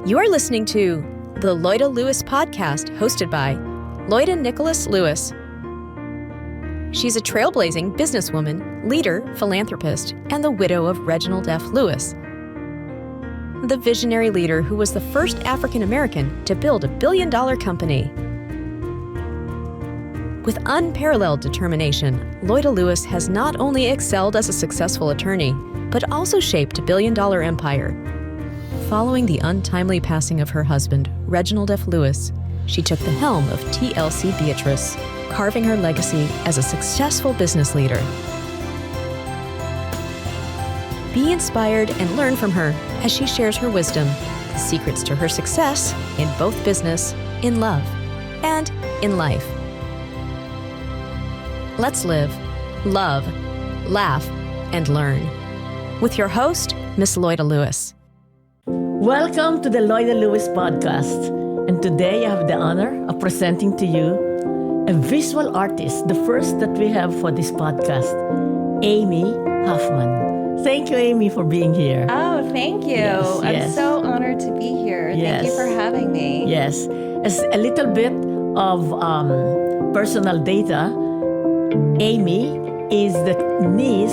You are listening to the Loida Lewis podcast, hosted by Loida Nicholas Lewis. She's a trailblazing businesswoman, leader, philanthropist, and the widow of Reginald F. Lewis, the visionary leader who was the first African American to build a billion-dollar company. With unparalleled determination, Loida Lewis has not only excelled as a successful attorney, but also shaped a billion-dollar empire. Following the untimely passing of her husband, Reginald F. Lewis, she took the helm of TLC Beatrice, carving her legacy as a successful business leader. Be inspired and learn from her as she shares her wisdom, the secrets to her success in both business, in love, and in life. Let's live, love, laugh, and learn. With your host, Miss Loida Lewis. Welcome to the Loida Lewis podcast. And today I have the honor of presenting to you a visual artist, the first that we have for this podcast, Aimee Hofmann. Thank you, Aimee, for being here. Oh, thank you. I'm so honored to be here. Thank you for having me. Yes. As a little bit of personal data, Aimee is the niece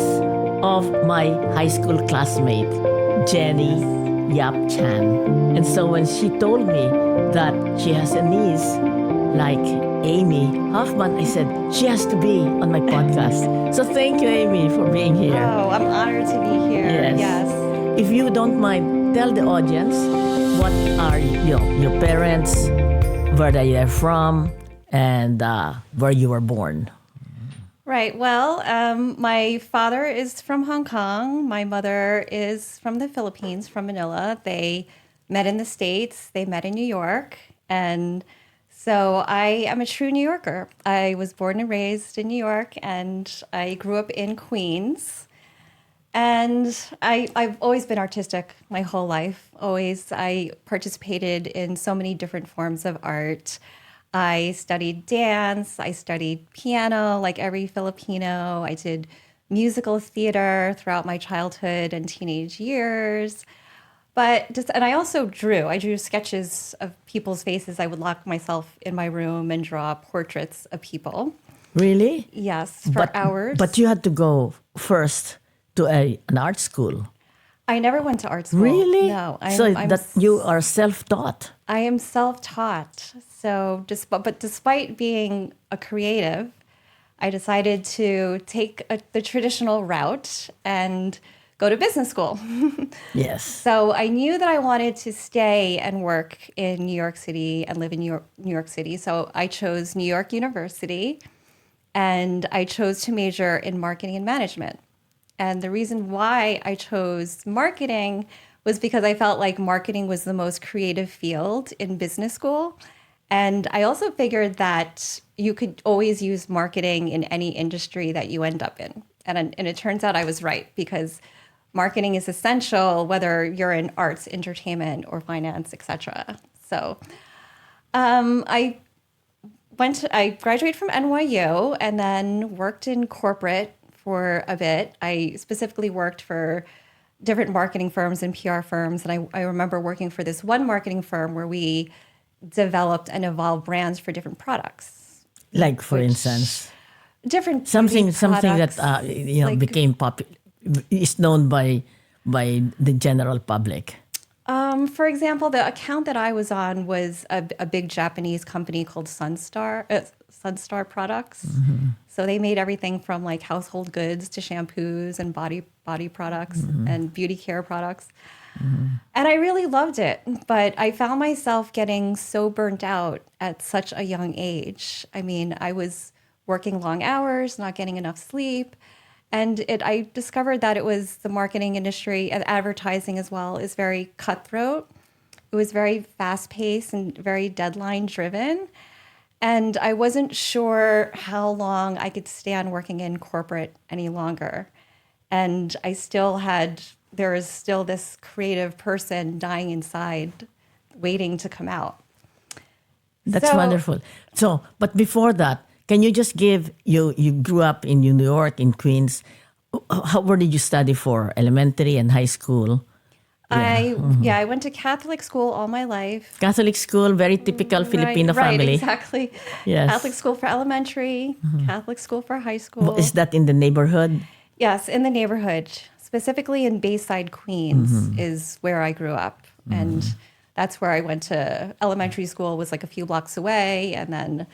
of my high school classmate, Jenny Yap Chan. And so when she told me that she has a niece like Aimee Hofmann, I said, she has to be on my podcast. So thank you, Aimee, for being here. Oh, I'm honored to be here. Yes. If you don't mind, tell the audience what are your parents, where they are from, and where you were born. Right. Well, my father is from Hong Kong. My mother is from the Philippines, from Manila. They met in the States. They met in New York. And so I am a true New Yorker. I was born and raised in New York, and I grew up in Queens. And I've always been artistic my whole life. Always. I participated in so many different forms of art. I studied dance, I studied piano like every Filipino. I did musical theater throughout my childhood and teenage years. And I also drew. I drew sketches of people's faces. I would lock myself in my room and draw portraits of people. Really? Yes, for hours. But you had to go first to an art school. I never went to art school. Really? No. You are self-taught. I am self-taught. So, despite being a creative, I decided to take the traditional route and go to business school. Yes. So I knew that I wanted to stay and work in New York City and live in New York City. So I chose New York University, and I chose to major in marketing and management. And the reason why I chose marketing was because I felt like marketing was the most creative field in business school. And I also figured that you could always use marketing in any industry that you end up in. And it turns out I was right, because marketing is essential whether you're in arts, entertainment, or finance, etc. So I graduated from NYU and then worked in corporate for a bit. I specifically worked for different marketing firms and PR firms. And I remember working for this one marketing firm where we developed and evolved brands for different products. Like, for instance? Different something products, that became popular, is known by the general public. For example, the account that I was on was a big Japanese company called Sunstar Products. Mm-hmm. So they made everything from like household goods to shampoos and body products and beauty care products. Mm-hmm. And I really loved it, but I found myself getting so burnt out at such a young age. I mean, I was working long hours, not getting enough sleep. And I discovered that it was the marketing industry and advertising as well is very cutthroat. It was very fast-paced and very deadline-driven. And I wasn't sure how long I could stand working in corporate any longer. And there is still this creative person dying inside, waiting to come out. That's wonderful. So, but before that, can you just give, you grew up in New York, in Queens. Where did you study for elementary and high school? I went to Catholic school all my life. Catholic school, very typical Filipino Right, family. exactly. Yes. Catholic school for elementary, Catholic school for high school. Is that in the neighborhood? Yes, in the neighborhood, specifically in Bayside, Queens, is where I grew up. And that's where I went to elementary school, was like a few blocks away. And then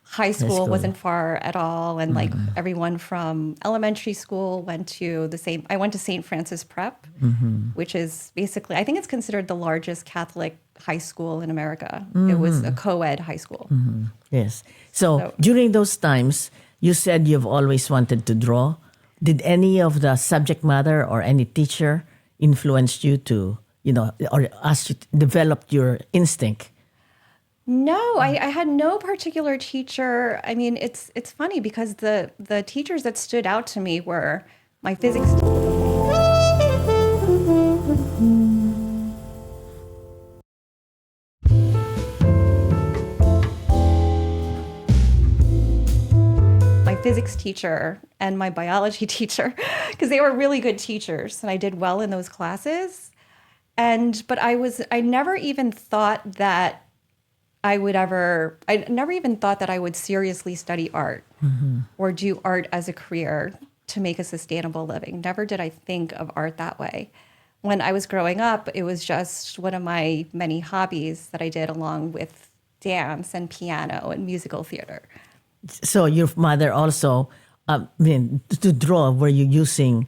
high school wasn't far at all. And like everyone from elementary school went to I went to St. Francis Prep, which is basically, I think it's considered the largest Catholic high school in America. It was a co-ed high school. Yes. So during those times, you said you've always wanted to draw. Did any of the subject matter or any teacher influence you to, or ask you to develop your instinct? No, I had no particular teacher. I mean, it's funny because the teachers that stood out to me were my physics. Physics teacher and my biology teacher, because they were really good teachers and I did well in those classes. But I never even thought that I never even thought that I would seriously study art or do art as a career to make a sustainable living. Never did I think of art that way. When I was growing up, it was just one of my many hobbies that I did along with dance and piano and musical theater. So your mother also, to draw, were you using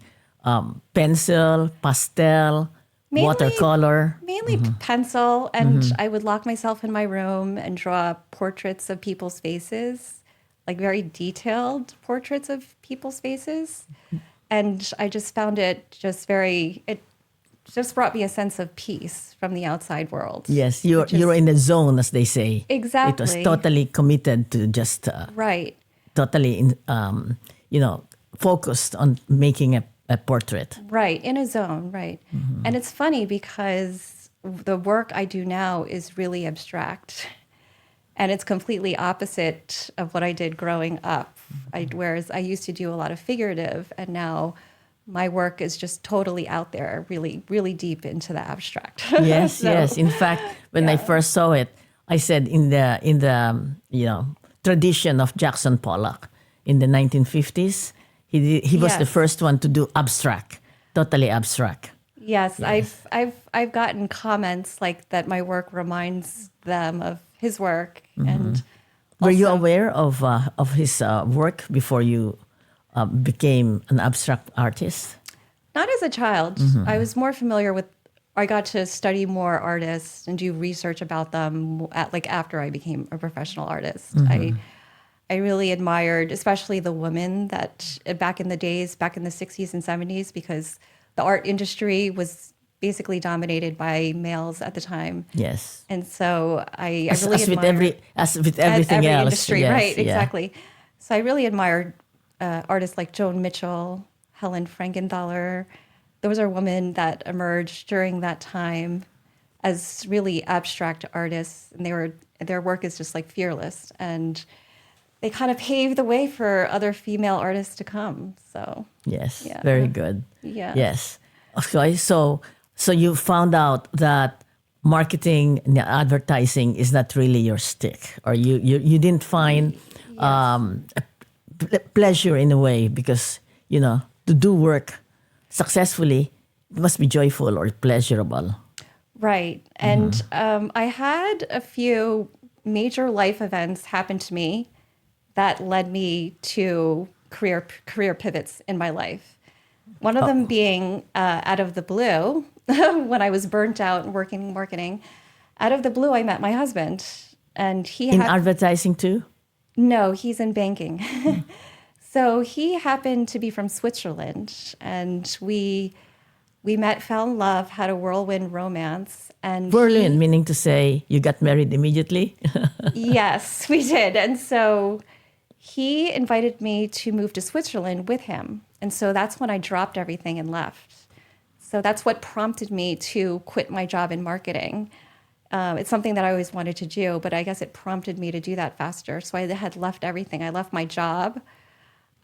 pencil, pastel, watercolor? Mainly pencil, and I would lock myself in my room and draw portraits of people's faces, like very detailed portraits of people's faces. And I just found it just brought me a sense of peace from the outside world. Yes, you're in a zone, as they say. Exactly. It was totally committed to just right. Totally, focused on making a portrait. Right, in a zone, right. And it's funny because the work I do now is really abstract, and it's completely opposite of what I did growing up. Whereas I used to do a lot of figurative, and now my work is just totally out there, really, really deep into the abstract. Yes, yes. In fact, when I first saw it, I said in the tradition of Jackson Pollock in the 1950s, he was the first one to do abstract, totally abstract. Yes. I've gotten comments like that. My work reminds them of his work, and were you aware of his work before you became an abstract artist? Not as a child. I was more familiar with. I got to study more artists and do research about them after I became a professional artist. I really admired, especially the women that back in the 60s and 70s, because the art industry was basically dominated by males at the time. Yes. And so I As really admired with everything every else. industry, Yes, right? yeah. Exactly. So I really admired artists like Joan Mitchell, Helen Frankenthaler. Those are women that emerged during that time as really abstract artists, and their work is just like fearless, and they kind of paved the way for other female artists to come. So yes, yeah. very good. Yeah. Yes. Okay, so you found out that marketing and advertising is not really your stick, or you didn't find pleasure in a way, because to do work successfully, it must be joyful or pleasurable. Right. And I had a few major life events happen to me that led me to career pivots in my life. One of them being out of the blue, when I was burnt out and working in marketing. Out of the blue, I met my husband, and he in advertising too? No, he's in banking. So he happened to be from Switzerland, and we met, fell in love, had a whirlwind romance. And Whirlwind, meaning to say you got married immediately? Yes, we did. And so he invited me to move to Switzerland with him. And so that's when I dropped everything and left. So that's what prompted me to quit my job in marketing. It's something that I always wanted to do, but I guess it prompted me to do that faster. So I had left everything. I left my job.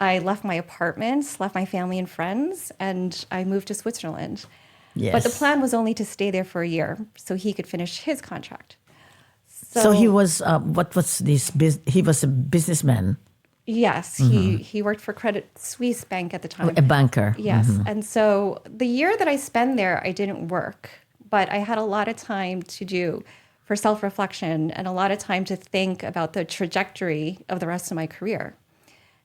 I left my apartments, left my family and friends, and I moved to Switzerland. Yes. But the plan was only to stay there for a year so he could finish his contract. So he was, what was this? He was a businessman, Yes, he worked for Credit Suisse Bank at the time. a banker. Yes. And so the year that I spent there, I didn't work, but I had a lot of time to do for self-reflection and a lot of time to think about the trajectory of the rest of my career.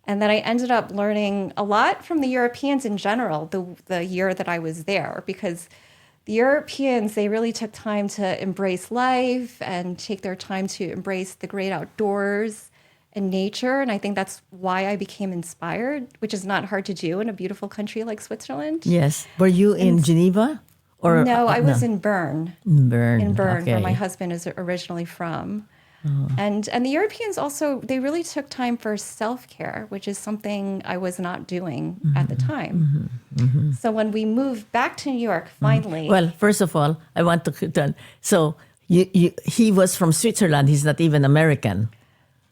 And then I ended up learning a lot from the Europeans in general, the year that I was there, because the Europeans, they really took time to embrace life and take their time to embrace the great outdoors and nature. And I think that's why I became inspired, which is not hard to do in a beautiful country like Switzerland. Yes. Were you in Geneva? Or No, I was in Bern. Bern. In Bern, okay. where my husband is originally from. And the Europeans also, they really took time for self-care, which is something I was not doing at the time. So when we moved back to New York, finally. Well, first of all, I want to. So he was from Switzerland. He's not even American.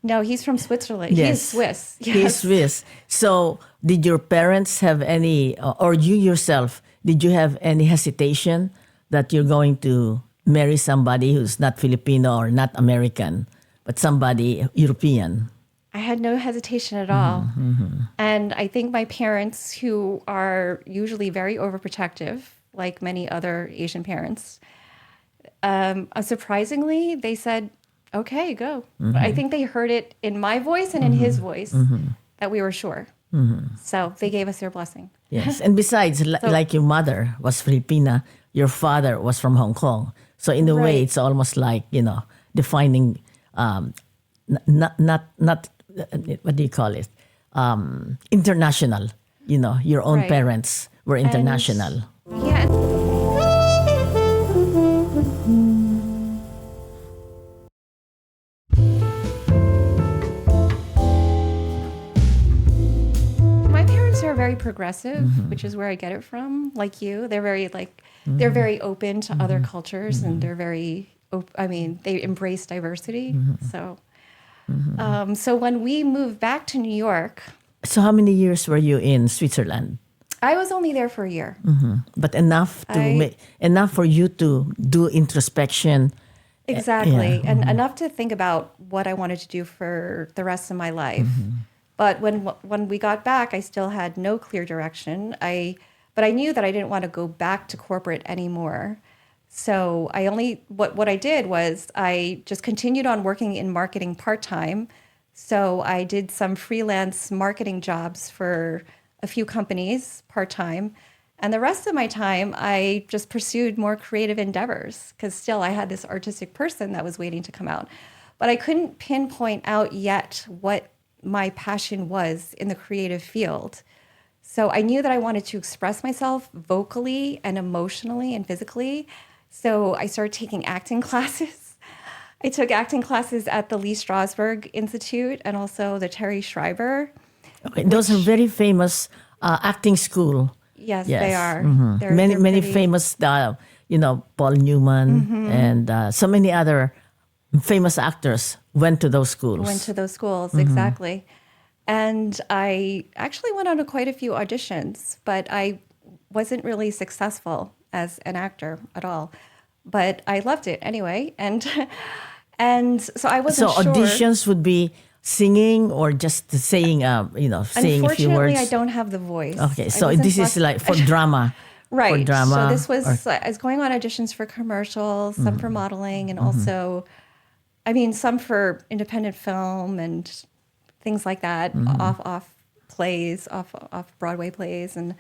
No, he's from Switzerland. Yes. He is Swiss. Yes. He's Swiss. So did your parents have any, or you yourself, did you have any hesitation that you're going to marry somebody who's not Filipino or not American, but somebody European? I had no hesitation at all. And I think my parents, who are usually very overprotective, like many other Asian parents, surprisingly, they said, okay, go. I think they heard it in my voice and in his voice that we were sure. So they gave us their blessing. Yes. And besides, like your mother was Filipina, your father was from Hong Kong. So in a way, Right. it's almost like, defining, not what do you call it? International, your own Right. parents were international. Yeah. My parents are very progressive, which is where I get it from. Like you, they're very they're very open to other cultures, and they're very. They embrace diversity. So, so when we moved back to New York, So how many years were you in Switzerland? I was only there for a year. But enough enough for you to do introspection. Exactly. Yeah. And enough to think about what I wanted to do for the rest of my life. But when we got back, I still had no clear direction. But I knew that I didn't want to go back to corporate anymore. So what I did was I just continued on working in marketing part-time. So I did some freelance marketing jobs for a few companies part-time. And the rest of my time, I just pursued more creative endeavors because still I had this artistic person that was waiting to come out. But I couldn't pinpoint out yet what my passion was in the creative field. So I knew that I wanted to express myself vocally and emotionally and physically. So I started taking acting classes. I took acting classes at the Lee Strasberg Institute and also the Terry Schreiber. Okay, those are very famous acting school. Yes, they are. They're Many pretty- famous, Paul Newman and so many other famous actors went to those schools. Went to those schools, exactly. And I actually went on to quite a few auditions, but I wasn't really successful as an actor at all. But I loved it anyway. And so I wasn't So sure. auditions would be singing or just saying, saying a few Unfortunately, words? I don't have the voice. Okay, I so wasn't this is like for drama. Right. For drama. So this was, I was going on auditions for commercials, some for modeling, and also, some for independent film and things like that, off plays, off Broadway plays. And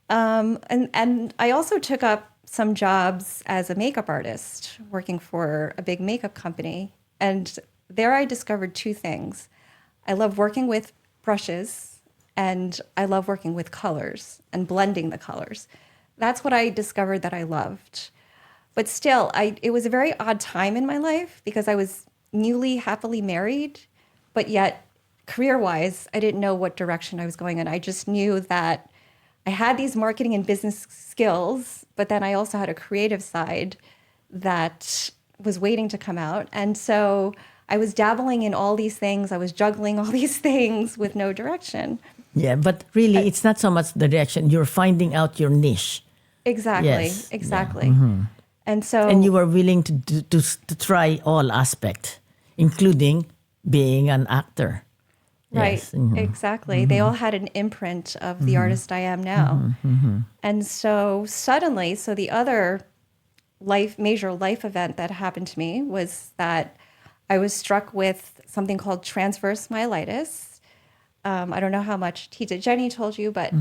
I also took up some jobs as a makeup artist, working for a big makeup company. And there I discovered two things. I love working with brushes, and I love working with colors and blending the colors. That's what I discovered that I loved. But still, it was a very odd time in my life because I was newly happily married, but yet career-wise, I didn't know what direction I was going in. I just knew that I had these marketing and business skills, but then I also had a creative side that was waiting to come out. And so I was dabbling in all these things. I was juggling all these things with no direction. Yeah, but really, it's not so much the direction. You're finding out your niche. Exactly. Yes. Exactly. Yeah. And so, And you were willing to try all aspect, including being an actor. right, Yes. Mm-hmm. exactly. They all had an imprint of the artist I am now. And so suddenly, so the other major life event that happened to me was that I was struck with something called transverse myelitis. I don't know how much Tita Jenny told you, but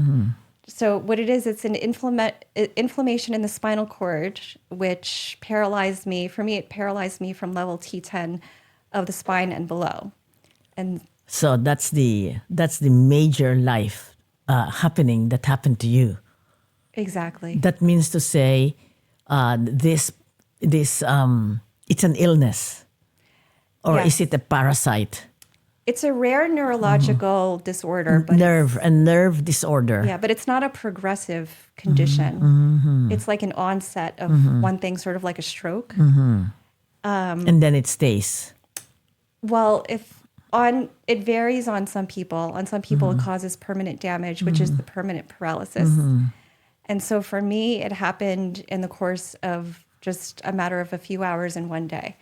so what it is, it's an inflammation in the spinal cord, which paralyzed me. For me, it paralyzed me from level T10 of the spine and below. And So that's the major life happening that happened to you. exactly. That means to say, this it's an illness, or is Yes. it a parasite? It's a rare neurological disorder, but Nerve disorder. yeah, but it's not a progressive condition. It's like an onset of one thing, sort of like a stroke. And then it stays. Well, it varies on some people. On some people, it causes permanent damage, which is the permanent paralysis. And so for me, it happened in the course of just a matter of a few hours in one day.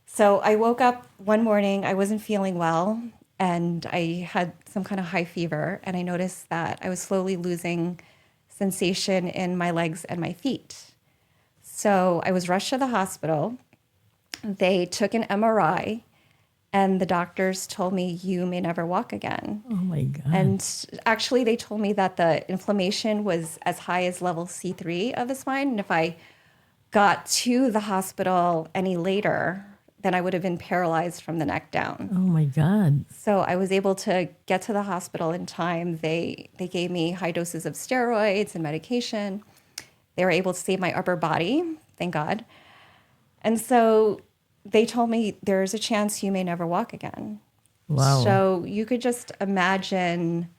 So I woke up one morning, I wasn't feeling well, and I had some kind of high fever, and I noticed that I was slowly losing sensation in my legs and my feet. So I was rushed to the hospital. They took an MRI, and the doctors told me, you may never walk again. Oh my God. And actually, they told me that the inflammation was as high as level C3 of the spine. And if I got to the hospital any later, then I would have been paralyzed from the neck down. Oh my God. So I was able to get to the hospital in time. They gave me high doses of steroids and medication. They were able to save my upper body, thank God. And so they told me there's a chance you may never walk again. Wow. So you could just imagine,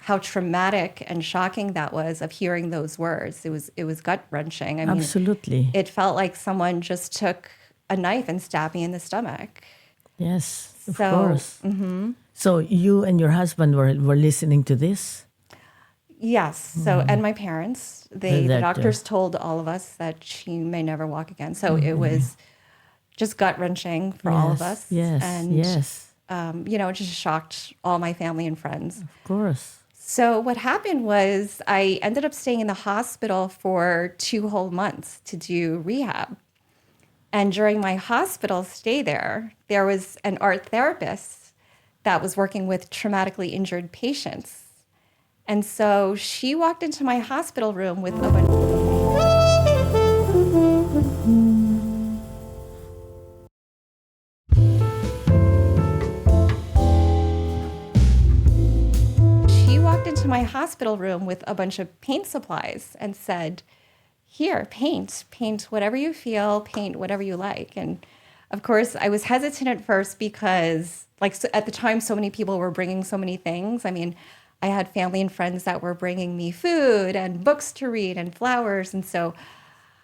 how traumatic and shocking that was of hearing those words. It was gut wrenching. I mean, Absolutely. it felt like someone just took a knife and stabbed me in the stomach. Yes, of So, course. So you and your husband were listening to this? Yes. So, and my parents, the That, doctors told all of us that she may never walk again. So it was just gut wrenching for all of us. Yes, And, yes, it just shocked all my family and friends. of course. So what happened was I ended up staying in the hospital for 2 whole months to do rehab. And during my hospital stay there was an art therapist that was working with traumatically injured patients. And so she walked into my hospital room with a bunch of paint supplies and said, here, paint whatever you feel, paint whatever you like. And of course, I was hesitant at first because at the time, so many people were bringing so many things. I mean, I had family and friends that were bringing me food and books to read and flowers. And so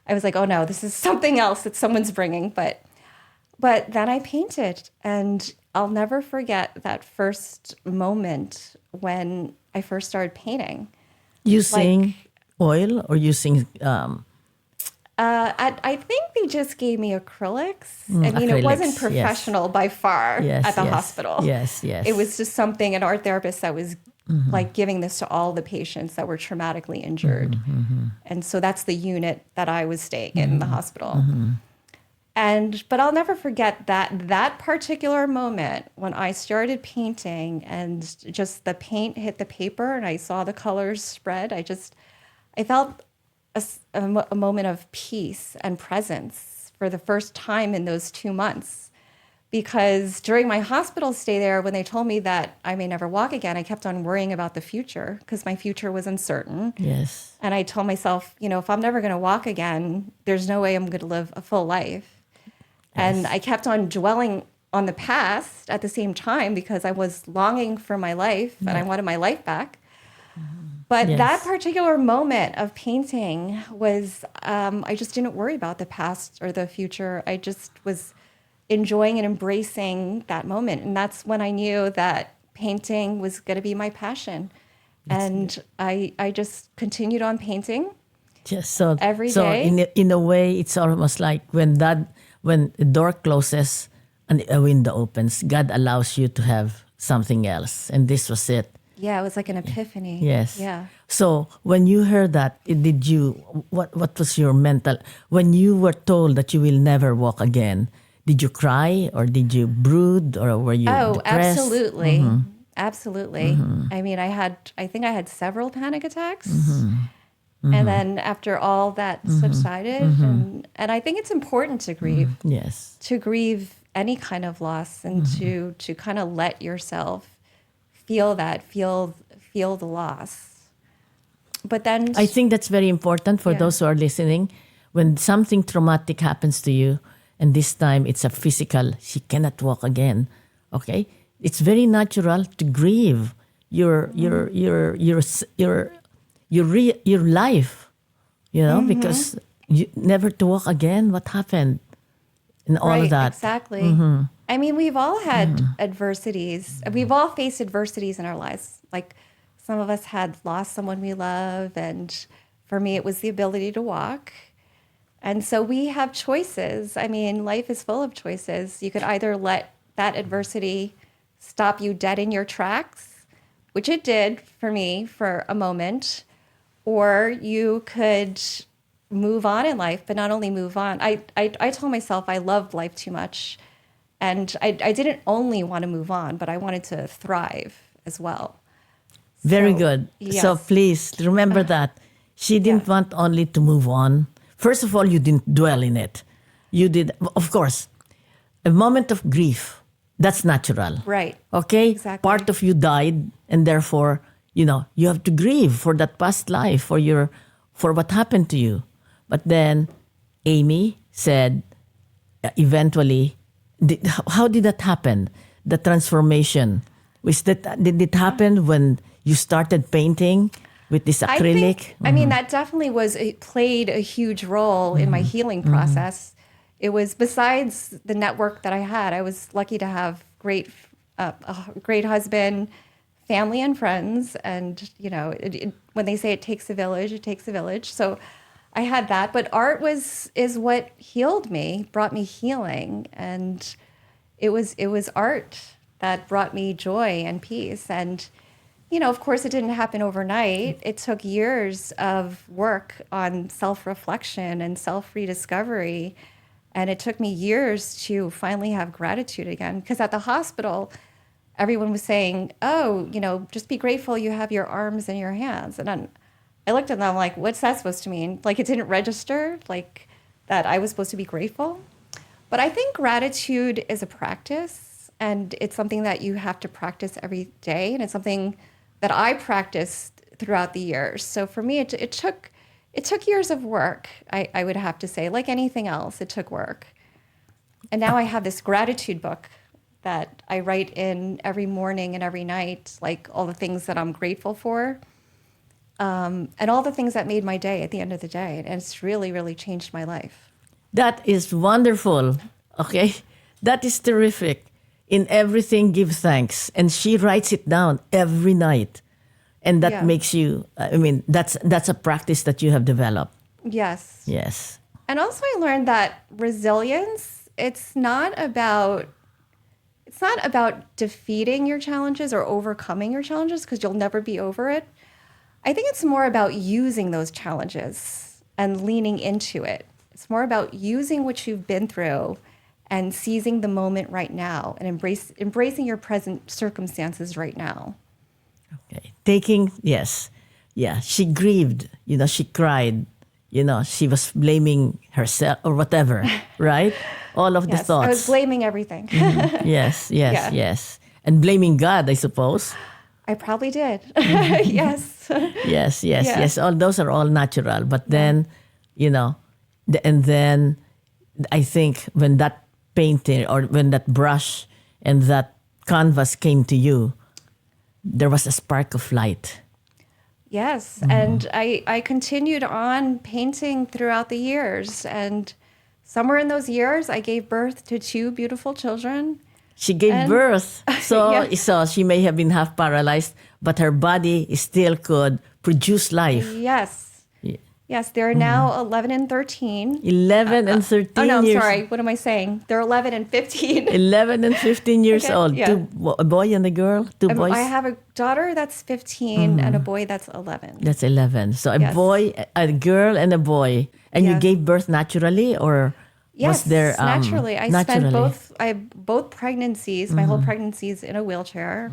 I was like, oh no, this is something else that someone's bringing. But then I painted, and I'll never forget that first moment when I first started painting. Using oil or using I think they just gave me acrylics. It acrylics, wasn't professional by far at the hospital. Yes, yes. It was just an art therapist that was giving this to all the patients that were traumatically injured. And so that's the unit that I was staying in the hospital. But I'll never forget that particular moment when I started painting and just the paint hit the paper and I saw the colors spread. I felt a moment of peace and presence for the first time in those 2 months. Because during my hospital stay there, when they told me that I may never walk again, I kept on worrying about the future because my future was uncertain. Yes. And I told myself, if I'm never going to walk again, there's no way I'm going to live a full life. And I kept on dwelling on the past at the same time because I was longing for my life and I wanted my life back. But that particular moment of painting was, I just didn't worry about the past or the future. I just was enjoying and embracing that moment. And that's when I knew that painting was going to be my passion. And I just continued on painting. Just so Every so day? in a way, it's almost like when a door closes and a window opens, God allows you to have something else, and this was it. Yeah, it was like an epiphany. Yes. Yeah. So when you heard that, did you? What was your mental when you were told that you will never walk again? Did you cry or did you brood or were you Oh, depressed? absolutely. Absolutely. I mean, I think I had several panic attacks. And then after all that subsided, and I think it's important to grieve, Yes. to grieve any kind of loss and to kind of let yourself feel the loss. But then I think that's very important for Yeah. those who are listening. When something traumatic happens to you, and this time it's a physical, she cannot walk again. Okay, it's very natural to grieve your life. You know, because you never to walk again. What happened? And all of right, that. exactly. I mean, we've all had adversities. We've all faced adversities in our lives. Like some of us had lost someone we love, and for me, it was the ability to walk. And so we have choices. I mean, life is full of choices. You could either let that adversity stop you dead in your tracks, which it did for me for a moment, or you could move on in life, but not only move on. I told myself I loved life too much. And I didn't only want to move on, but I wanted to thrive as well. Very So, good. yes. So please remember that she didn't want only to move on. First of all, you didn't dwell in it. You did, of course, a moment of grief. That's natural. Right. Okay? Exactly. Part of you died, and therefore, you have to grieve for that past life, for what happened to you. But then Aimee said, eventually, how did that happen? The transformation. Did it happen when you started painting with this acrylic? I mean, that definitely played a huge role in my healing process. It was, besides the network that I had, I was lucky to have a great husband, family, and friends. And, when they say it takes a village, it takes a village. So I had that. But art is what healed me, brought me healing. And it was art that brought me joy and peace. And, of course, it didn't happen overnight. It took years of work on self-reflection and self-rediscovery. And it took me years to finally have gratitude again. Because at the hospital, everyone was saying, oh, just be grateful you have your arms and your hands. And then I looked at them like, what's that supposed to mean? Like, it didn't register, like that I was supposed to be grateful. But I think gratitude is a practice, and it's something that you have to practice every day. And it's something that I practiced throughout the years. So for me, it took years of work, I would have to say. Like anything else, it took work. And now I have this gratitude book that I write in every morning and every night, like all the things that I'm grateful for, and all the things that made my day at the end of the day. And it's really, really changed my life. That is wonderful. Okay? That is terrific. In everything, give thanks. And she writes it down every night. And that makes you, that's a practice that you have developed. Yes. Yes. And also I learned that resilience, it's not about defeating your challenges or overcoming your challenges, because you'll never be over it. I think it's more about using those challenges and leaning into it. It's more about using what you've been through and seizing the moment right now and embracing your present circumstances right now. Okay. Yes. Yeah. She grieved, she cried, she was blaming herself or whatever, right? All of the Yes, thoughts. I was blaming everything. Yes. Yeah. Yes. And blaming God, I suppose. I probably did. Yes. Yes. All those are all natural. But then, and then I think when that painting or when that brush and that canvas came to you, there was a spark of light. Yes. And I continued on painting throughout the years. And somewhere in those years, I gave birth to 2 beautiful children. She gave birth. So, Yeah. so she may have been half paralyzed, but her body still could produce life. Yes. Yeah. Yes, they're now 11 and 13. 11 and 13 Oh, no, I'm years. sorry. What am I saying? They're 11 and 15. 11 and 15 years Okay, old. yeah. A boy and a girl? Two boys? I have a daughter that's 15 and a boy that's 11. That's 11. So a Yes. boy, a girl, and a boy. And you Yes. gave birth naturally, or Yes, was there naturally. I naturally? spent both pregnancies, my whole pregnancies in a wheelchair.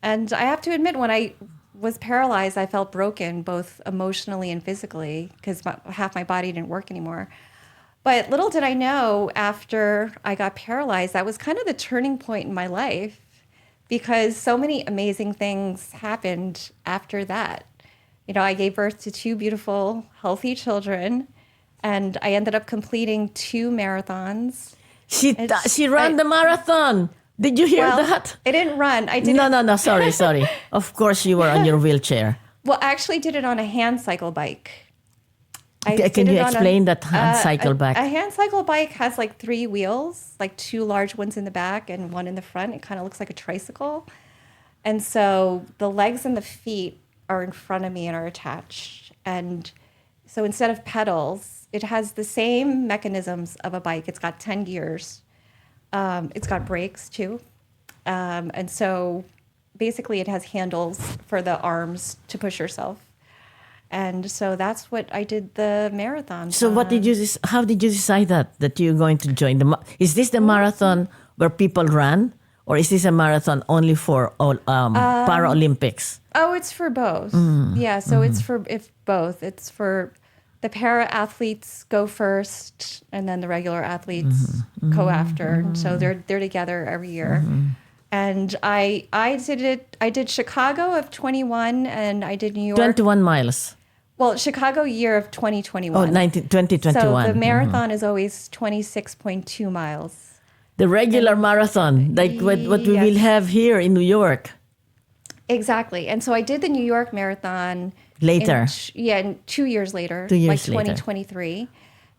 And I have to admit, when I was paralyzed, I felt broken, both emotionally and physically, because half my body didn't work anymore. But little did I know, after I got paralyzed, that was kind of the turning point in my life, because so many amazing things happened after that. You know, I gave birth to 2 beautiful, healthy children, and I ended up completing 2 marathons. She ran the marathon. Did you hear that? I didn't run. I did No, sorry. Of course you were on your wheelchair. Well, I actually did it on a hand cycle bike. Can you explain that hand cycle bike? A hand cycle bike has like 3 wheels, like 2 large ones in the back and 1 in the front. It kind of looks like a tricycle. And so the legs and the feet are in front of me and are attached. And so instead of pedals, it has the same mechanisms of a bike. It's got 10 gears. It's got brakes too. And so basically it has handles for the arms to push yourself. And so that's what I did the marathon. So how did you decide that you're going to join is this the marathon where people run, or is this a marathon only for all Paralympics? Oh, it's for both. Yeah, so it's both. It's for the para athletes go first, and then the regular athletes go after. So they're together every year. And I did it. I did Chicago of 21, and I did New York. 21 miles. Well, Chicago year of 2021. Oh, 2021. So the marathon is always 26.2 miles. The regular marathon, like what we will have here in New York. Exactly. And so I did the New York marathon later. In 2 years later, 2 years like later. 2023.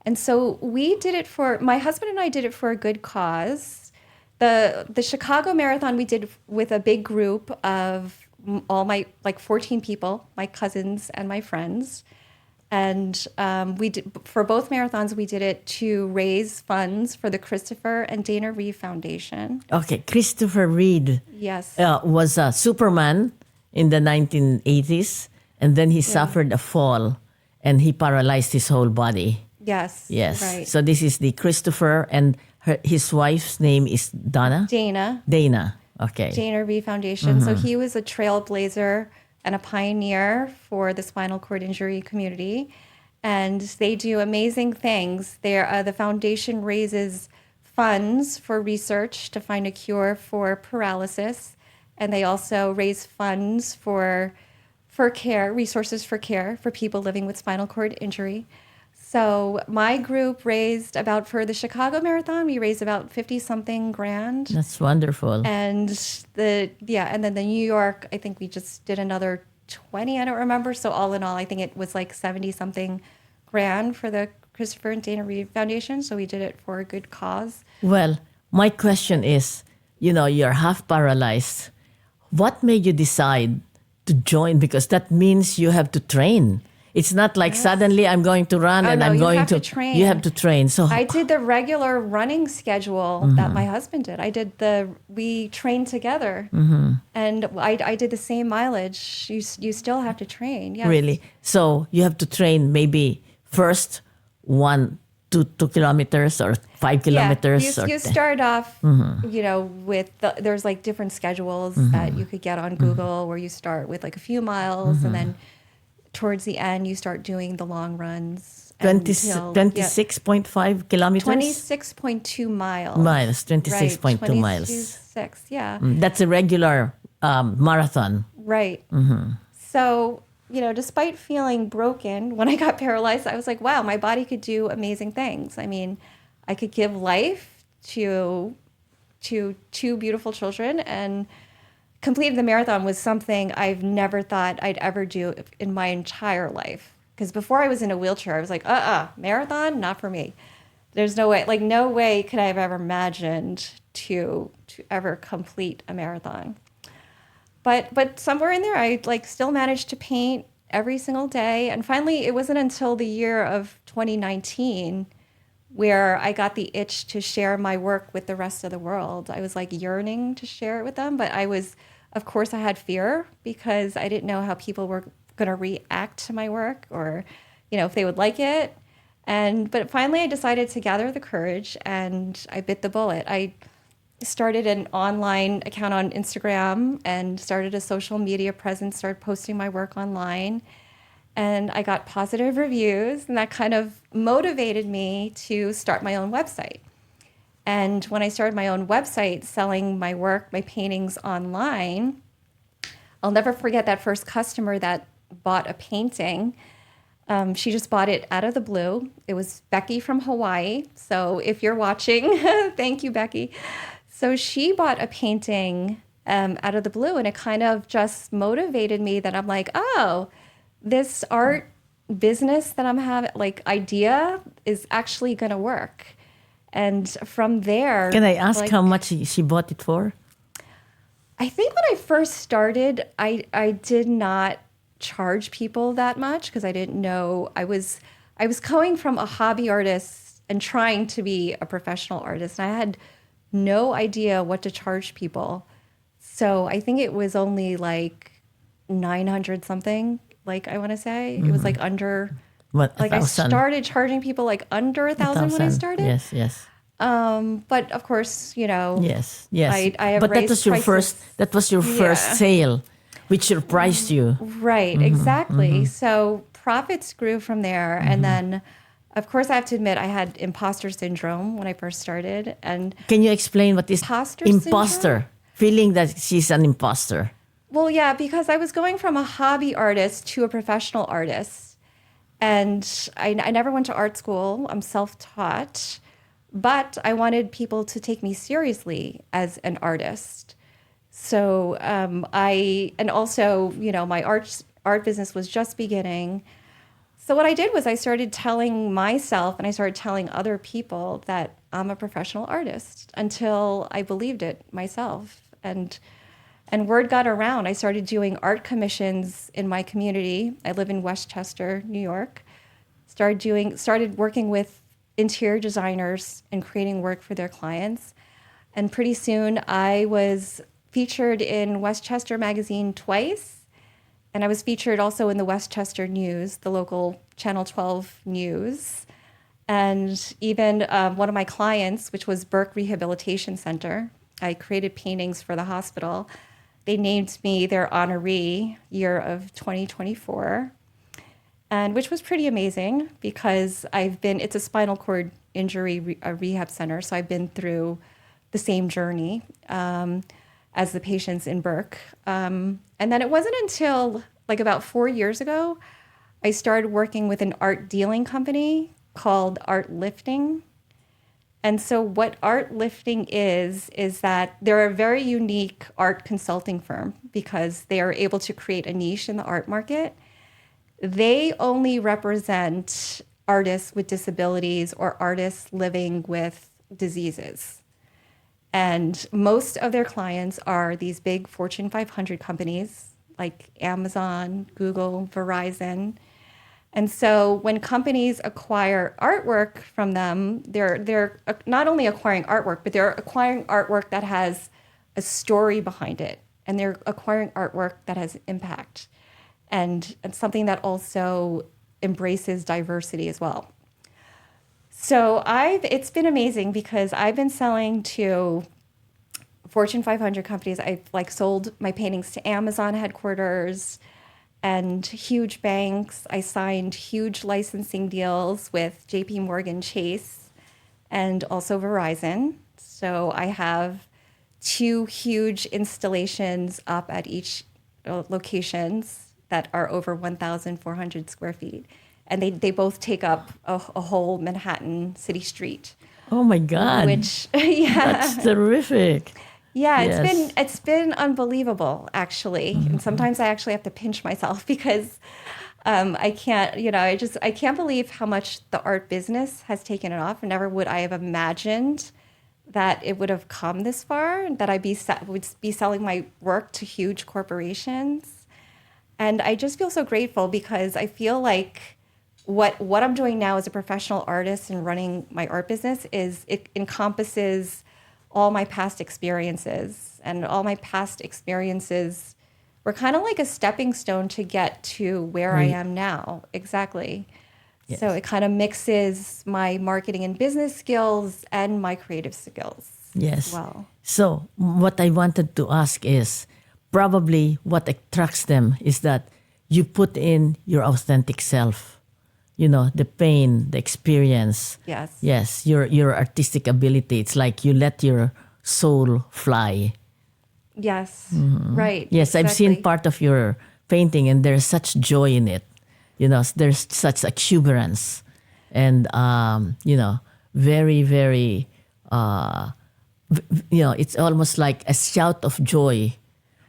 And so we did it my husband and I did it for a good cause. The Chicago Marathon we did with a big group of all my, like 14 people, my cousins and my friends. And we did, for both marathons, we did it to raise funds for the Christopher and Dana Reeve Foundation. Okay, Christopher Reeve Yes. was a Superman in the 1980s, and then he suffered a fall, and he paralyzed his whole body. Yes. Yes. Right. So this is the Christopher, and his wife's name is Dana? Dana. Okay. Dana Reeve Foundation. So he was a trailblazer and a pioneer for the spinal cord injury community. And they do amazing things. The foundation raises funds for research to find a cure for paralysis. And they also raise funds for care, resources for care for people living with spinal cord injury. So my group raised for the Chicago Marathon, we raised about 50-something grand. That's wonderful. And and then the New York, I think we just did another 20, I don't remember. So all in all, I think it was like 70-something grand for the Christopher and Dana Reeve Foundation. So we did it for a good cause. Well, my question is, you're half paralyzed. What made you decide to join? Because that means you have to train. It's not like suddenly I'm going to run I'm going to train. You have to train. So I did the regular running schedule that my husband did. We trained together, and I did the same mileage. You still have to train. Yes. Really? So you have to train maybe first 2 kilometers or 5 kilometers. Yeah, you start off, with there's like different schedules that you could get on Google where you start with like a few miles and then towards the end, you start doing the long runs. 26.5 kilometers? 26.2 miles. 26.2 right, miles. 26, yeah. That's a regular marathon. Right. So, despite feeling broken, when I got paralyzed, I was like, wow, my body could do amazing things. I mean, I could give life to 2 beautiful children, and completing the marathon was something I've never thought I'd ever do in my entire life. Because before I was in a wheelchair, I was like, marathon, not for me. There's no way, no way could I have ever imagined to ever complete a marathon. But somewhere in there, I like still managed to paint every single day. And finally, it wasn't until the year of 2019 where I got the itch to share my work with the rest of the world. I was like yearning to share it with them, but of course, I had fear because I didn't know how people were going to react to my work, or, if they would like it. But finally, I decided to gather the courage, and I bit the bullet. I started an online account on Instagram and started a social media presence, started posting my work online. And I got positive reviews, and that kind of motivated me to start my own website. And when I started my own website selling my work, my paintings online, I'll never forget that first customer that bought a painting. She just bought it out of the blue. It was Becky from Hawaii. So if you're watching, thank you, Becky. So she bought a painting out of the blue, and it kind of just motivated me that I'm like, oh, this art business that I'm having, like idea, is actually going to work. And from there, can I ask how much she bought it for? I think when I first started, I did not charge people that much because I didn't know. I was coming from a hobby artist and trying to be a professional artist, and I had no idea what to charge people. So I think it was only like 900 something. Like I want to say it was like under. What, like 1,000? I started charging people like under 1,000 when I started. Yes. But of course, Yes. I have but that raised was your prices. first sale, which surprised you. Right, exactly. So profits grew from there. And then, of course, I have to admit, I had imposter syndrome when I first started. And can you explain what is imposter imposter? Feeling that she's an imposter. Well, yeah, because I was going from a hobby artist to a professional artist. And I never went to art school. I'm self-taught. But I wanted people to take me seriously as an artist. So and also, my art business was just beginning. So what I did was I started telling myself and I started telling other people that I'm a professional artist until I believed it myself. And word got around. I started doing art commissions in my community. I live in Westchester, New York. Started working with interior designers and creating work for their clients. And pretty soon I was featured in Westchester Magazine twice. And I was featured also in the Westchester News, the local Channel 12 news. And even one of my clients, which was Burke Rehabilitation Center, I created paintings for the hospital. They named me their honoree year of 2024, and which was pretty amazing because it's a spinal cord injury rehab center. So I've been through the same journey as the patients in Burke. And then it wasn't until like about 4 years ago, I started working with an art dealing company called Art Lifting. And so what Art Lifting is that they're a very unique art consulting firm because they are able to create a niche in the art market. They only represent artists with disabilities or artists living with diseases. And most of their clients are these big Fortune 500 companies like Amazon, Google, Verizon. And so when companies acquire artwork from them, they're not only acquiring artwork, but they're acquiring artwork that has a story behind it. And they're acquiring artwork that has impact and something that also embraces diversity as well. So it's been amazing because I've been selling to Fortune 500 companies. I've sold my paintings to Amazon headquarters and huge banks. I signed huge licensing deals with JP Morgan Chase and also Verizon. So I have 2 huge installations up at each locations that are over 1,400 square feet. And they both take up a whole Manhattan city street. Oh my God. Which, yeah. That's terrific. Yeah, Yes. it's been unbelievable, actually. Mm-hmm. And sometimes I actually have to pinch myself because I can't, I can't believe how much the art business has taken it off. Never would I have imagined that it would have come this far, that would be selling my work to huge corporations. And I just feel so grateful because I feel like what I'm doing now as a professional artist and running my art business it encompasses all my past experiences, and all my past experiences were kind of like a stepping stone to get to where I am now. Exactly. Yes. So it kind of mixes my marketing and business skills and my creative skills Yes. as well. So what I wanted to ask is, probably what attracts them is that you put in your authentic self, the pain, the experience. Yes. Yes, your artistic ability. It's like you let your soul fly. Yes. Right. Yes, I've seen exactly. part of your painting and there's such joy in it. There's such exuberance and, very, very, it's almost like a shout of joy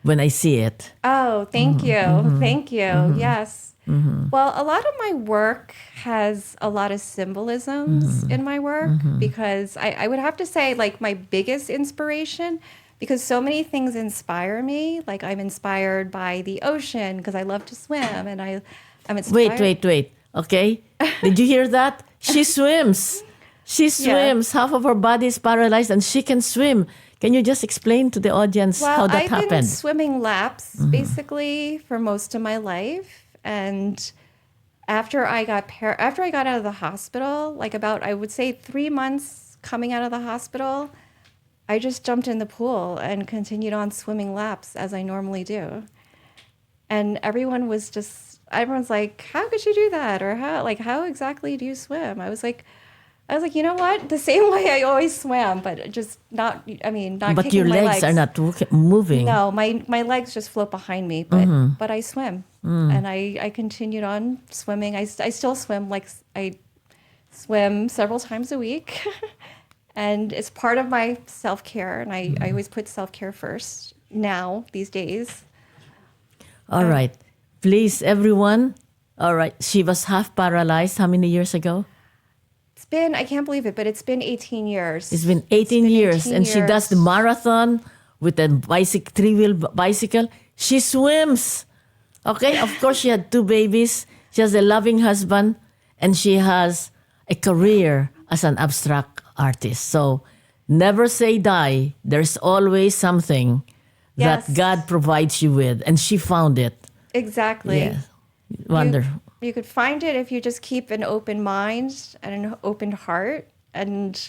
when I see it. Oh, thank you. Thank you. Yes. Well, a lot of my work has a lot of symbolisms in my work because I would have to say, like, my biggest inspiration, because so many things inspire me. Like, I'm inspired by the ocean because I love to swim, and I'm inspired. Wait. Okay. Did you hear that? She swims. She swims. Half of her body is paralyzed and she can swim. Can you just explain to the audience how that I've been happened? swimming laps basically for most of my life, and after I got out of the hospital, like about, I would say 3 months coming out of the hospital, I just jumped in the pool and continued on swimming laps as I normally do. And everyone's like, how could you do that? Or how exactly do you swim? I was like, you know what? The same way I always swam, but just not But kicking your my legs are not moving. No, my legs just float behind me, but I swim. And I continued on swimming. I still swim, like I swim several times a week. And it's part of my self-care, and I always put self-care first now, these days. All right. Please, everyone. All right. She was half paralyzed how many years ago? I can't believe it, but it's been 18 years. It's been 18 years. And she does the marathon with a three-wheel bicycle. She swims. Okay? Of course, she had 2 babies. She has a loving husband. And she has a career as an abstract artist. So never say die. There's always something Yes. that God provides you with. And she found it. Exactly. Yeah. Wonderful. You could find it if you just keep an open mind and an open heart, and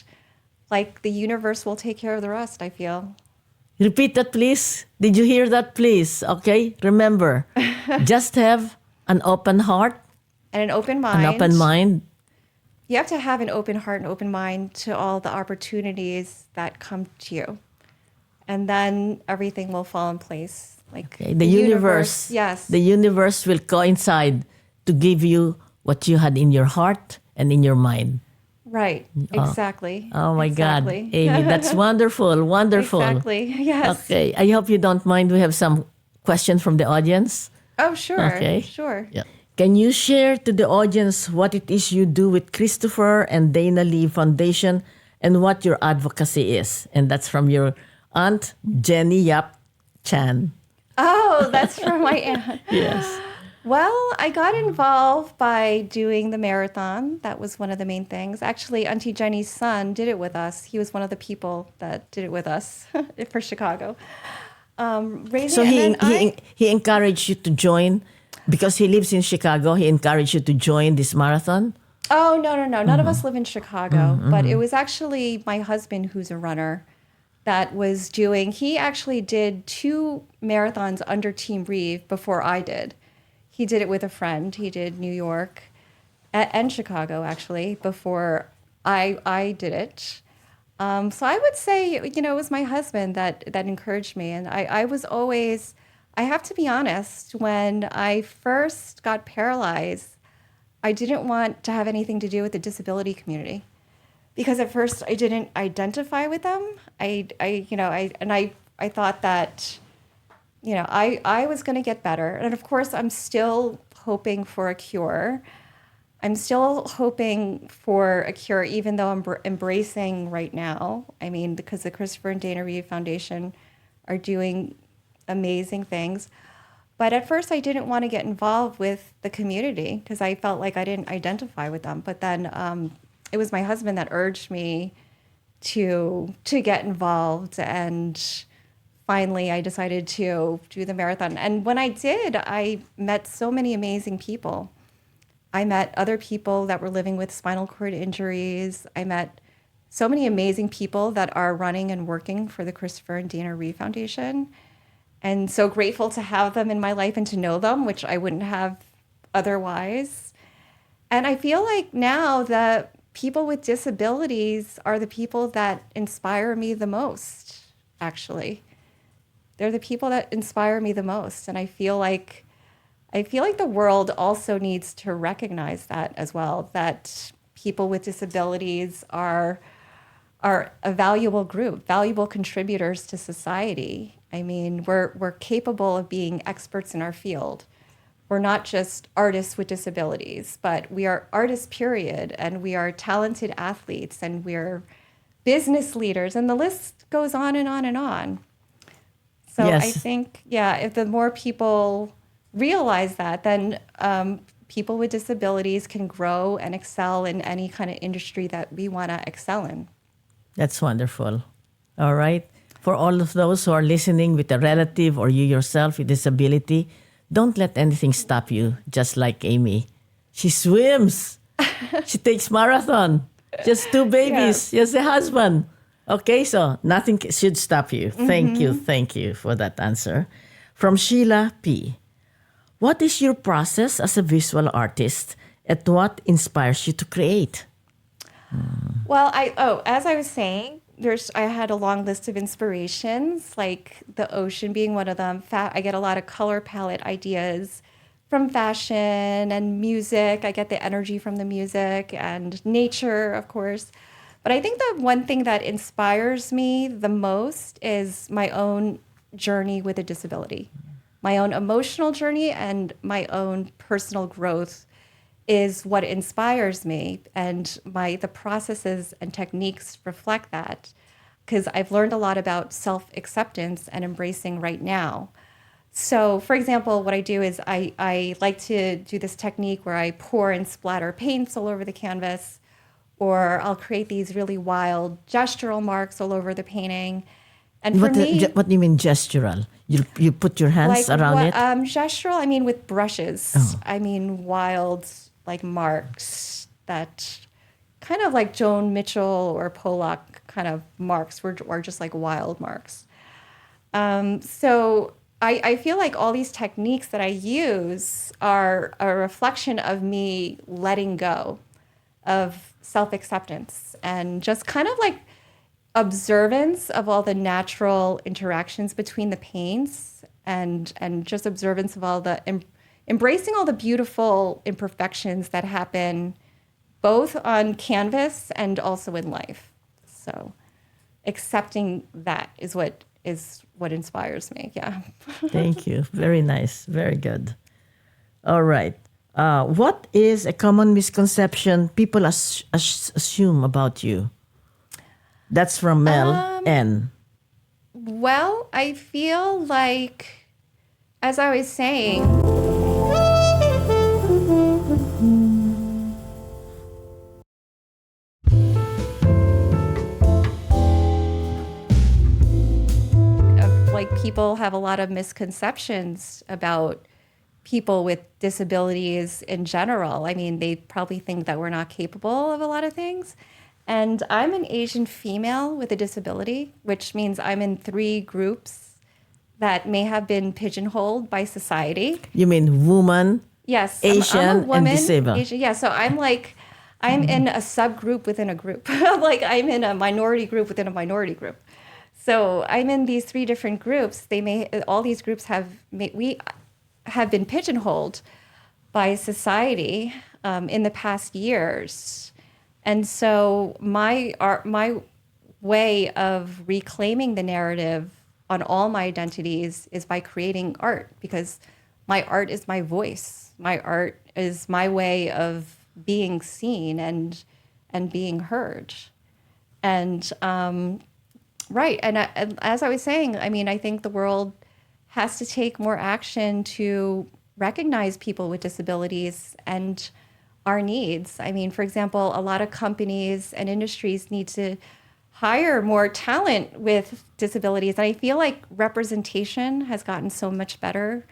like the universe will take care of the rest, I feel. Repeat that, please. Did you hear that, please? Okay? Remember, just have an open heart, And an open mind. an open mind. You have to have an open heart and open mind to all the opportunities that come to you. And then everything will fall in place. Like Okay? The universe. Yes. The universe will coincide to give you what you had in your heart and in your mind. Right. Exactly. Oh my Exactly. God, Aimee, that's wonderful, wonderful. Exactly. Yes. Okay, I hope you don't mind. We have some questions from the audience. Oh, sure. Okay. Sure. Yeah. Can you share to the audience what it is you do with Christopher and Dana Lee Foundation and what your advocacy is? And that's from your aunt, Jenny Yap Chan. Oh, that's from my aunt. Yes. Well, I got involved by doing the marathon. That was one of the main things. Actually, Auntie Jenny's son did it with us. He was one of the people that did it with us for Chicago. So he encouraged you to join because he lives in Chicago. He encouraged you to join this marathon. Oh, no. None of us live in Chicago, but it was actually my husband, who's a runner, that was doing. He actually did 2 marathons under Team Reeve before I did. He did it with a friend. He did New York and Chicago, actually, before I did it. So I would say, it was my husband that encouraged me. And I was always, I have to be honest, when I first got paralyzed, I didn't want to have anything to do with the disability community. Because at first I didn't identify with them. I thought that, I was going to get better. And of course, I'm still hoping for a cure. I'm still hoping for a cure, even though I'm embracing right now. I mean, because the Christopher and Dana Reeve Foundation are doing amazing things. But at first, I didn't want to get involved with the community because I felt like I didn't identify with them. But then it was my husband that urged me to get involved, and finally, I decided to do the marathon. And when I did, I met so many amazing people. I met other people that were living with spinal cord injuries. I met so many amazing people that are running and working for the Christopher and Dana Reeve Foundation. And so grateful to have them in my life and to know them, which I wouldn't have otherwise. And I feel like now that people with disabilities are the people that inspire me the most, actually. They're the people that inspire me the most. And I feel like the world also needs to recognize that as well, that people with disabilities are a valuable group, valuable contributors to society. I mean, we're capable of being experts in our field. We're not just artists with disabilities, but we are artists, period, and we are talented athletes, and we're business leaders, and the list goes on and on and on. So Yes. I think, if the more people realize that, then people with disabilities can grow and excel in any kind of industry that we want to excel in. That's wonderful. All right. For all of those who are listening with a relative or you yourself with disability, don't let anything stop you, just like Aimee. She swims. She takes marathon. Just 2 babies. Just a husband. Okay, so nothing should stop you. Thank you for that answer. From Sheila P. What is your process as a visual artist, and what inspires you to create? Well, as I was saying, I had a long list of inspirations, like the ocean being one of them. I get a lot of color palette ideas from fashion and music. I get the energy from the music and nature, of course. But I think the one thing that inspires me the most is my own journey with a disability. My own emotional journey and my own personal growth is what inspires me, and the processes and techniques reflect that, because I've learned a lot about self-acceptance and embracing right now. So, for example, what I do is I like to do this technique where I pour and splatter paints all over the canvas, or I'll create these really wild gestural marks all over the painting. And for me, What do you mean gestural? You put your hands around it? Gestural, I mean with brushes. Oh. I mean wild, like marks that kind of like Joan Mitchell or Pollock kind of marks were just like wild marks. So I feel like all these techniques that I use are a reflection of me letting go of self-acceptance and just kind of like observance of all the natural interactions between the paints and just observance of all the embracing all the beautiful imperfections that happen both on canvas and also in life. So accepting that is what inspires me. Yeah. Thank you. Very nice. Very good. All right. What is a common misconception people assume about you? That's from Mel N. Well, I feel like, as I was saying, like people have a lot of misconceptions about people with disabilities in general. I mean, they probably think that we're not capable of a lot of things. And I'm an Asian female with a disability, which means I'm in 3 groups that may have been pigeonholed by society. You mean woman, Yes, Asian, I'm a woman, and disabled? Asian, yeah, so I'm in a subgroup within a group. Like I'm in a minority group within a minority group. So I'm in these 3 different groups. All these groups we have been pigeonholed by society in the past years. And so my way of reclaiming the narrative on all my identities is by creating art, because my art is my voice. My art is my way of being seen and being heard. And right. And as I was saying, I mean, I think the world has to take more action to recognize people with disabilities and our needs. I mean, for example, a lot of companies and industries need to hire more talent with disabilities. And I feel like representation has gotten so much better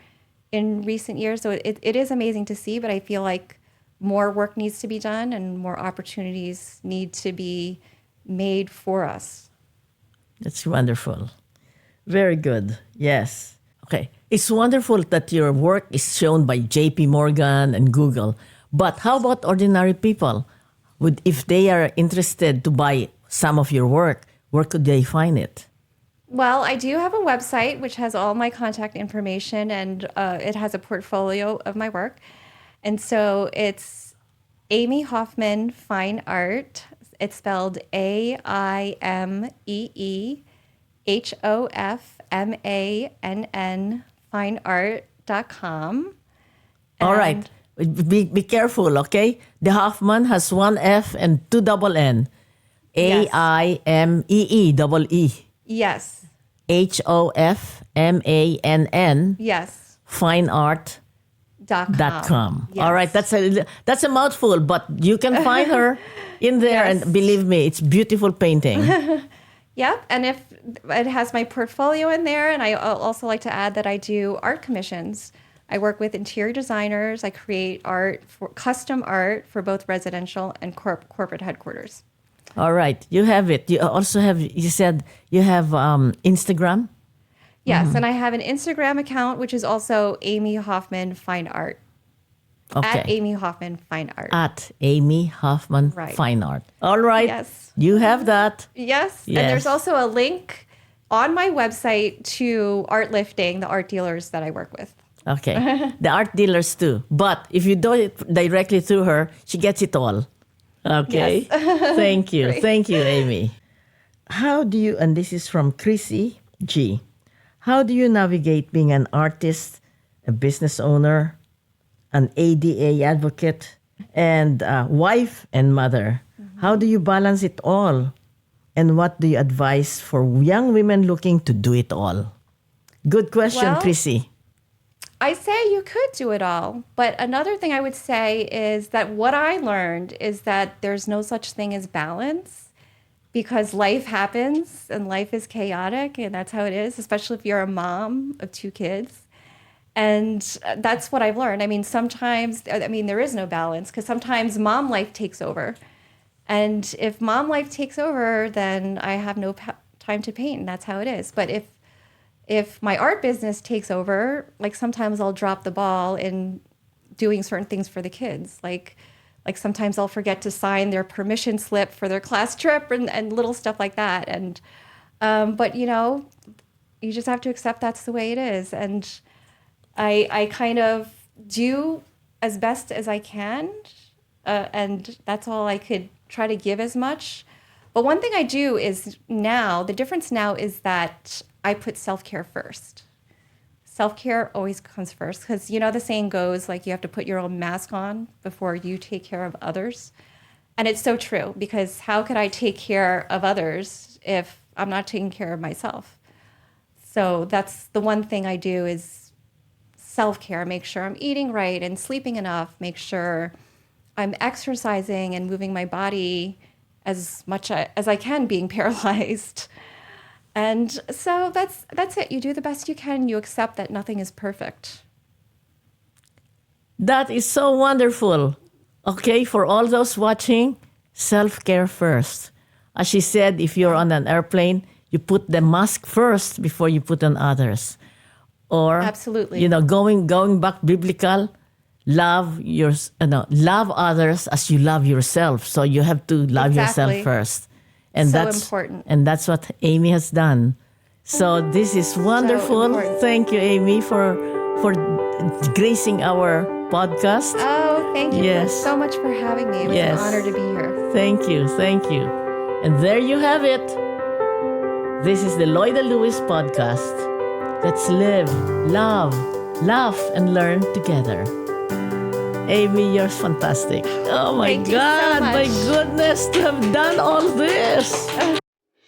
in recent years. So it is amazing to see, but I feel like more work needs to be done and more opportunities need to be made for us. That's wonderful. Very good. Yes. Okay. It's wonderful that your work is shown by JP Morgan and Google. But how about ordinary people? If they are interested to buy some of your work, where could they find it? Well, I do have a website which has all my contact information, and it has a portfolio of my work. And so it's Aimee Hofmann Fine Art. It's spelled AIMEE FineArt.com. All right. Be careful, okay? The Hoffman has one F and two double N. AIMEE. Yes. HOFMANN. Yes. Fineart.com. Yes. All right, that's a mouthful, but you can find her in there, Yes. and believe me, it's beautiful painting. Yep. And if it has my portfolio in there, and I also like to add that I do art commissions. I work with interior designers. I create custom art for both residential and corporate headquarters. All right, you have it. You also have, you said you have Instagram? Yes, and I have an Instagram account, which is also Aimee Hofmann Fine Art. Okay. At Aimee Hofmann Fine Art. At Aimee Hofmann Right. Fine Art. All right. Yes. You have that. Yes. Yes. And there's also a link on my website to Art Lifting, the art dealers that I work with. Okay. The art dealers too. But if you do it directly through her, she gets it all. Okay. Yes. Thank you. Great. Thank you, Aimee. How do you, and this is from Chrissy G. How do you navigate being an artist, a business owner, an ADA advocate, and wife and mother? Mm-hmm. How do you balance it all? And what do you advise for young women looking to do it all? Good question, Well, Chrissy. I say you could do it all. But another thing I would say is that what I learned is that there's no such thing as balance, because life happens and life is chaotic, and that's how it is, especially if you're a mom of 2 kids. And that's what I've learned. I mean, sometimes, there is no balance, because sometimes mom life takes over. And if mom life takes over, then I have no time to paint, and that's how it is. But if my art business takes over, like sometimes I'll drop the ball in doing certain things for the kids. Like sometimes I'll forget to sign their permission slip for their class trip and little stuff like that. And but you just have to accept that's the way it is. And I kind of do as best as I can, and that's all I could try to give as much. But one thing I do is the difference now is that I put self-care first. Self-care always comes first, because the saying goes, like, you have to put your own mask on before you take care of others. And it's so true, because how could I take care of others if I'm not taking care of myself? So that's the one thing I do is self-care, make sure I'm eating right and sleeping enough, make sure I'm exercising and moving my body as much as I can, being paralyzed. And so that's it. You do the best you can. You accept that nothing is perfect. That is so wonderful. Okay, for all those watching, self-care first. As she said, if you're on an airplane, you put the mask first before you put on others. Or, absolutely, going back biblical, love others as you love yourself. So you have to love yourself first. And so that's important. And that's what Aimee has done. So this is wonderful. So thank you, Aimee, for gracing our podcast. Oh, thank you Yes. so much for having me. It was an honor to be here. Thank you. And there you have it. This is the Loida Lewis podcast. Let's live, love, laugh, and learn together. Aimee, you're fantastic. Oh my Thank you so God, my much. goodness, to have done all this.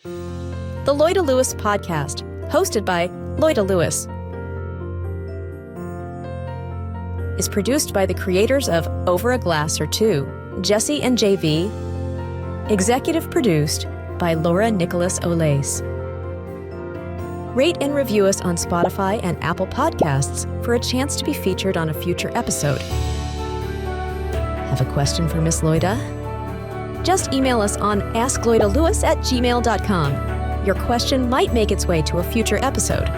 The Loida Lewis Podcast, hosted by Loida Lewis, is produced by the creators of Over a Glass or Two, Jesse and JV, executive produced by Laura Nicholas Olace. Rate and review us on Spotify and Apple Podcasts for a chance to be featured on a future episode. Have a question for Miss Loida? Just email us on askloidalewis@gmail.com. Your question might make its way to a future episode.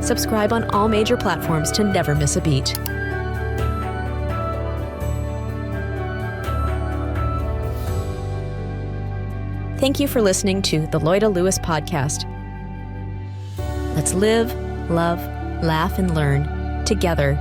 Subscribe on all major platforms to never miss a beat. Thank you for listening to the Loida Lewis Podcast. Let's live, love, laugh, and learn together